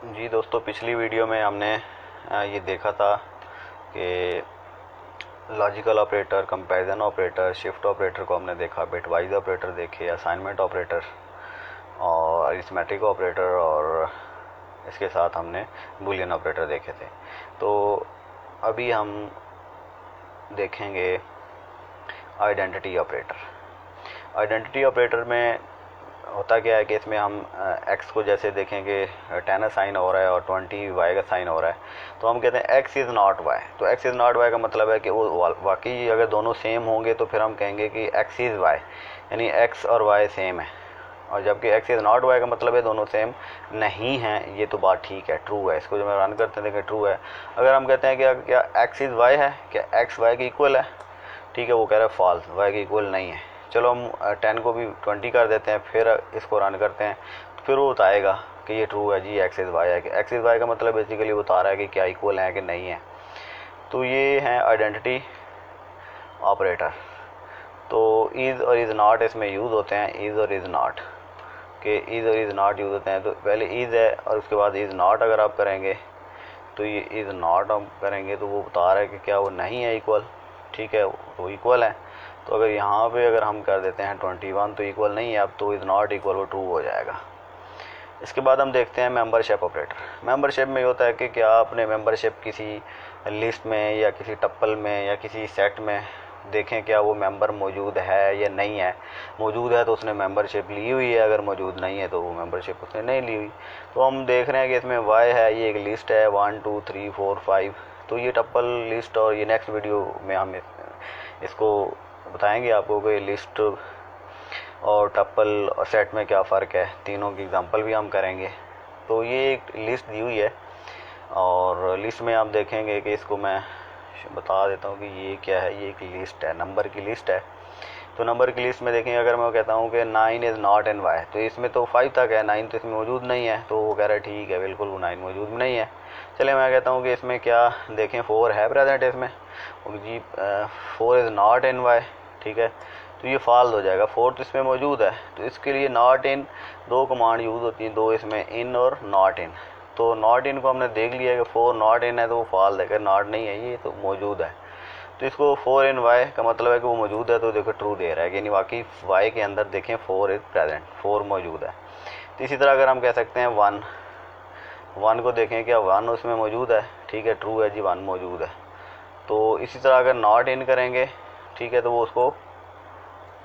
जी दोस्तों, पिछली वीडियो में हमने ये देखा था कि logical operator, comparison operator, shift operator को हमने देखा, बिटवाइज ऑपरेटर देखे, असाइनमेंट ऑपरेटर और अरिथमेटिक ऑपरेटर, और इसके साथ हमने बूलियन ऑपरेटर देखे थे। तो अभी हम देखेंगे आइडेंटिटी ऑपरेटर। आइडेंटिटी ऑपरेटर में होता क्या है कि इसमें हम x को जैसे देखेंगे 10 साइन हो रहा है और 20 y का साइन हो रहा है, तो हम कहते हैं x इज़ नॉट y। तो x इज़ नॉट y का मतलब है कि वो वाकई अगर दोनों सेम होंगे तो फिर हम कहेंगे कि x इज़ y, यानी x और y सेम है। और जबकि x इज़ नॉट y का मतलब है दोनों सेम नहीं हैं, ये तो बात ठीक है, ट्रू है। इसको जब हम रन करते हैं देखें ट्रू है। अगर हम कहते हैं कि क्या x इज़ y है, क्या x y के इक्वल है, ठीक है, वो कह रहा है फॉल्स, y के इक्वल नहीं है। चलो हम 10 को भी 20 कर देते हैं, फिर इसको रन करते हैं, तो फिर वो बताएगा कि ये ट्रू है जी, एक्स इज़ वाई है। कि एक्स इज़ वाई का मतलब बेसिकली बता रहा है कि क्या इक्वल है कि नहीं है। तो ये है आइडेंटिटी ऑपरेटर। तो इज़ और इज़ नॉट इसमें यूज़ होते हैं, इज़ और इज़ नॉट के इज़ और इज़ नॉट यूज़ होते हैं। तो पहले इज़ है और उसके बाद इज़ नॉट अगर आप करेंगे तो ये इज़ नॉट हम करेंगे तो वो बता रहा है कि क्या वो नहीं है इक्वल, ठीक है, वो इक्वल है। तो अगर यहाँ पे अगर हम कर देते हैं 21 तो इक्वल नहीं है, अब तो इज़ नॉट इक्वल, वो ट्रू हो जाएगा। इसके बाद हम देखते हैं मेंबरशिप ऑपरेटर। मेंबरशिप में होता है कि क्या आपने मेंबरशिप किसी लिस्ट में या किसी टप्पल में या किसी सेट में देखें क्या वो मेंबर मौजूद है या नहीं है। मौजूद है तो उसने मेंबरशिप ली हुई है, अगर मौजूद नहीं है तो वो मेंबरशिप उसने नहीं ली हुई। तो हम देख रहे हैं कि इसमें वाई है, ये एक लिस्ट है 1 2 3 4 5। तो ये टप्पल लिस्ट, और ये नेक्स्ट वीडियो में हम इसको बताएंगे आपको कि लिस्ट और टप्पल और सेट में क्या फ़र्क है। तीनों की एग्जांपल भी हम करेंगे। तो ये एक लिस्ट दी हुई है और लिस्ट में आप देखेंगे कि इसको मैं बता देता हूँ कि ये क्या है। ये एक लिस्ट है, नंबर की लिस्ट है। तो नंबर की लिस्ट में देखेंगे, अगर मैं कहता हूँ कि 9 इज़ नॉट इन वाई, तो इसमें तो 5 तक है, 9 तो इसमें मौजूद नहीं है। तो वो कह रहा है ठीक है, बिल्कुल वो 9 मौजूद नहीं है। चलिए मैं कहता हूँ कि इसमें क्या देखें, 4 है प्रेजेंट इसमें जी, 4 इज़ नॉट इन वाई, ठीक है। तो ये फॉल्स हो जाएगा, 4 तो इसमें मौजूद है। तो इसके लिए नॉट इन, दो कमांड यूज़ होती हैं, दो इसमें, इन और नॉट इन। तो नॉट इन को हमने देख लिया कि 4 नॉट इन है तो वो फॉल्स है, अगर नॉट नहीं है ये तो मौजूद है। तो इसको 4 इन वाई का मतलब है कि वो मौजूद है, तो देखो ट्रू दे रहा है, यानी वाकई वाई के अंदर देखें 4 इज़ प्रेजेंट, 4 मौजूद है। तो इसी तरह अगर हम कह सकते हैं 1 को देखें क्या 1 उसमें मौजूद है, ठीक है, ट्रू है जी, 1 मौजूद है। तो इसी तरह अगर नॉट इन करेंगे, ठीक है, तो वो उसको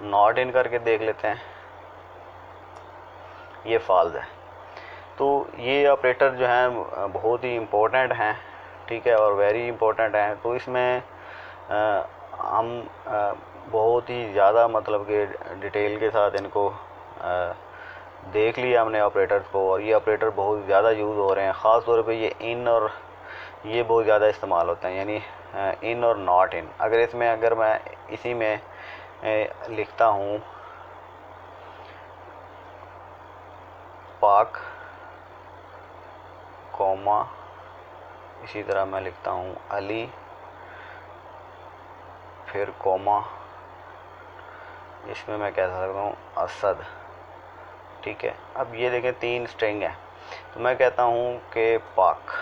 नॉट इन करके देख लेते हैं, ये फॉल्स है। तो ये ऑपरेटर जो हैं बहुत ही इम्पोर्टेंट हैं, ठीक है, और वेरी इम्पोर्टेंट हैं। तो इसमें हम बहुत ही ज़्यादा मतलब कि डिटेल के साथ इनको देख लिया हमने ऑपरेटर्स को, और ये ऑपरेटर बहुत ज़्यादा यूज़ हो रहे हैं। ख़ास तौर पे ये इन और ये बहुत ज़्यादा इस्तेमाल होते हैं, यानी इन और नॉट इन। अगर इसमें अगर मैं इसी में लिखता हूँ पाक कॉमा, इसी तरह मैं लिखता हूँ अली, फिर कॉमा, इसमें मैं कह सकता हूँ असद, ठीक है। अब ये देखें 3 स्ट्रिंग है, तो मैं कहता हूँ कि पाक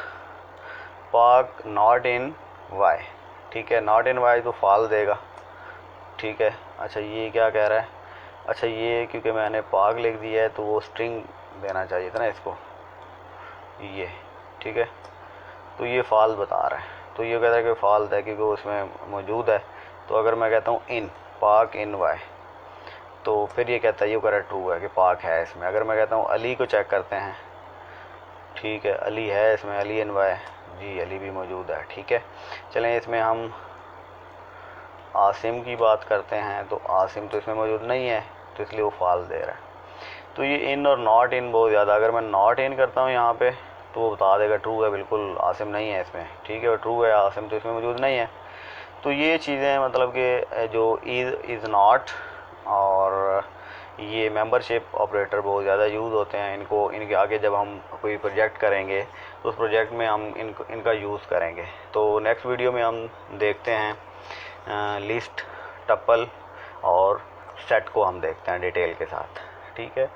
नॉट इन वाई, ठीक है, नॉट इन वाई तो फॉल्स देगा, ठीक है। अच्छा ये क्या कह रहा है, अच्छा ये क्योंकि मैंने पाक लिख दिया है तो वो स्ट्रिंग देना चाहिए था ना इसको, ये, ठीक है। तो ये फॉल्स बता रहा है, तो ये कहता है कि फॉल्स है क्योंकि उसमें मौजूद है। तो अगर मैं कहता हूँ इन पाक इन वाई, तो फिर ये कहता है, ये कह ट्रू है कि पाक है इसमें। अगर मैं कहता हूँ अली को चेक करते हैं, ठीक है, अली है इसमें, अली इन वाई, जी अली भी मौजूद है, ठीक है। चलें इसमें हम आसिम की बात करते हैं, तो आसिम तो इसमें मौजूद नहीं है, तो इसलिए वो फॉल्स दे रहा है। तो ये इन और नॉट इन बहुत ज़्यादा, अगर मैं नॉट इन करता हूँ यहाँ पे तो वो बता देगा ट्रू है, बिल्कुल आसिम नहीं है इसमें, ठीक है, ट्रू है, आसिम तो इसमें मौजूद नहीं है। तो ये चीज़ें मतलब कि जो इज़ नॉट और ये मेंबरशिप ऑपरेटर बहुत ज़्यादा यूज़ होते हैं। इनके आगे जब हम कोई प्रोजेक्ट करेंगे तो उस प्रोजेक्ट में हम इनका यूज़ करेंगे। तो नेक्स्ट वीडियो में हम देखते हैं लिस्ट, टप्पल और सेट को हम देखते हैं डिटेल के साथ, ठीक है।